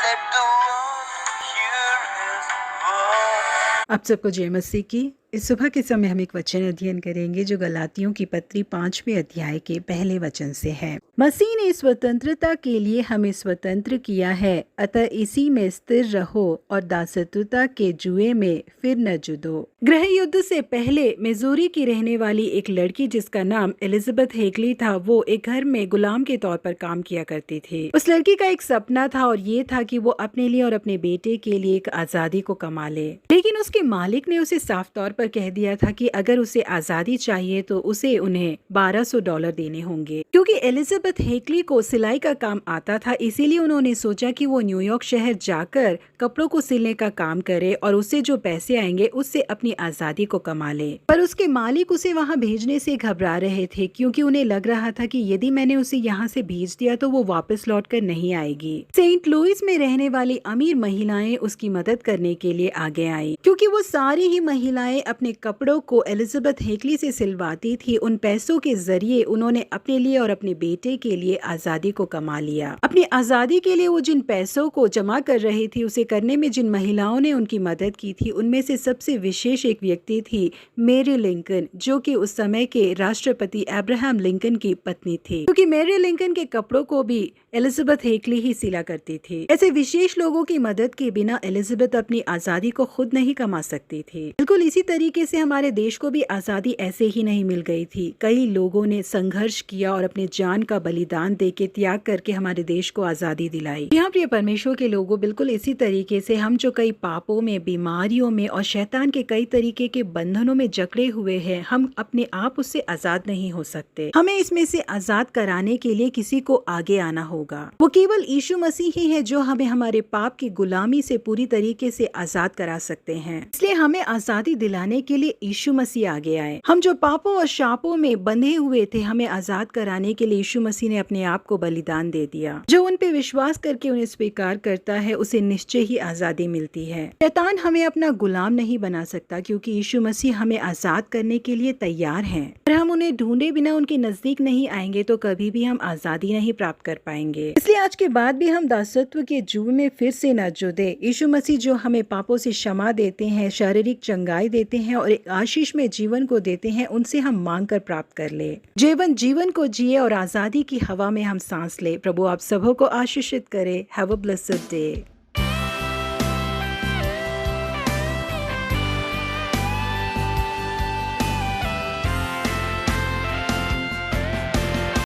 let the world hear his voice. आप सबको जय मसीह की। इस सुबह के समय हम एक वचन अध्ययन करेंगे जो गलातियों की पत्री 5वें अध्याय के पहले वचन से है। मसीह ने स्वतंत्रता के लिए हमें स्वतंत्र किया है, अतः इसी में स्थिर रहो और दासत्वता के जुए में फिर न जुदो। गृह युद्ध से पहले मिजूरी की रहने वाली एक लड़की जिसका नाम एलिजाबेथ हेगली था, वो एक घर में गुलाम के तौर पर काम किया करती थी। उस लड़की का एक सपना था और ये था कि वो अपने लिए और अपने बेटे के लिए एक आजादी को कमा ले, लेकिन उसके मालिक ने उसे साफ तौर पर कह दिया था कि अगर उसे आजादी चाहिए तो उसे उन्हें $1200 देने होंगे। क्योंकि एलिजाबेथ हेगली को सिलाई का काम आता था, इसीलिए उन्होंने सोचा कि वो न्यूयॉर्क शहर जाकर कपड़ों को सिलने का काम करे और उससे जो पैसे आएंगे उससे अपनी आजादी को कमा ले। पर उसके मालिक उसे वहाँ भेजने से घबरा रहे थे, क्योंकि उन्हें लग रहा था कि यदि मैंने उसे यहाँ से भेज दिया तो वो वापस लौट कर नहीं आएगी। सेंट लुइस में रहने वाली अमीर महिलाएं उसकी मदद करने के लिए आगे आई, क्योंकि वो सारी ही महिलाएं अपने कपड़ों को एलिजाबेथ हेगली से सिलवाती थी। उन पैसों के जरिए उन्होंने अपने लिए और अपने बेटे के लिए आजादी को कमा लिया। अपनी आजादी के लिए वो जिन पैसों को जमा कर रही थी, उसे करने में जिन महिलाओं ने उनकी मदद की थी, उनमें से सबसे विशेष एक व्यक्ति थी मैरी लिंकन, जो कि उस समय के राष्ट्रपति अब्राहम लिंकन की पत्नी थी। क्योंकि मैरी लिंकन के कपड़ों को भी एलिजाबेथ हेगली ही सिला करती थी। ऐसे विशेष लोगों की मदद के बिना एलिजाबेथ अपनी आजादी को खुद नहीं कमा सकती थी। बिल्कुल इसी तरीके से हमारे देश को भी आजादी ऐसे ही नहीं मिल गई थी। कई लोगों ने संघर्ष किया और अपने जान का बलिदान देके, त्याग करके हमारे देश को आजादी दिलाई। यहाँ प्रिय परमेश्वर के लोगों, बिल्कुल इसी तरीके से हम जो कई पापों में, बीमारियों में और शैतान के कई तरीके के बंधनों में जकड़े हुए हैं, हम अपने आप उससे आजाद नहीं हो सकते। हमें इसमें से आजाद कराने के लिए किसी को आगे आना होगा। वो केवल यीशु मसीह ही है जो हमें हमारे पाप की गुलामी से पूरी तरीके से आजाद करा सकते हैं। इसलिए हमें आजादी दिलाने के लिए यीशु मसीह आगे आए। हम जो पापों और शापों में बंधे हुए थे, हमें आजाद कराने के लिए यीशु मसीह ने अपने आप को बलिदान दे दिया। जो उन पे विश्वास करके उन्हें स्वीकार करता है, उसे निश्चय ही आजादी मिलती है। शैतान हमें अपना गुलाम नहीं बना सकता, क्योंकि यीशु मसीह हमें आजाद करने के लिए तैयार है। अगर हम उन्हें ढूंढे बिना उनके नजदीक नहीं आएंगे तो कभी भी हम आजादी नहीं प्राप्त कर पाएंगे। इसलिए आज के बाद भी हम दासत्व के जुए में फिर से न जुड़े। यीशु मसीह जो हमें पापों से क्षमा देते हैं, शारीरिक चंगाई देते हैं और एक आशीष में जीवन को देते हैं, उनसे हम मांग कर प्राप्त कर ले। जीवन को जिए और आजादी की हवा में हम सांस ले। प्रभु आप सबों को आशीषित करे। Have a blessed day.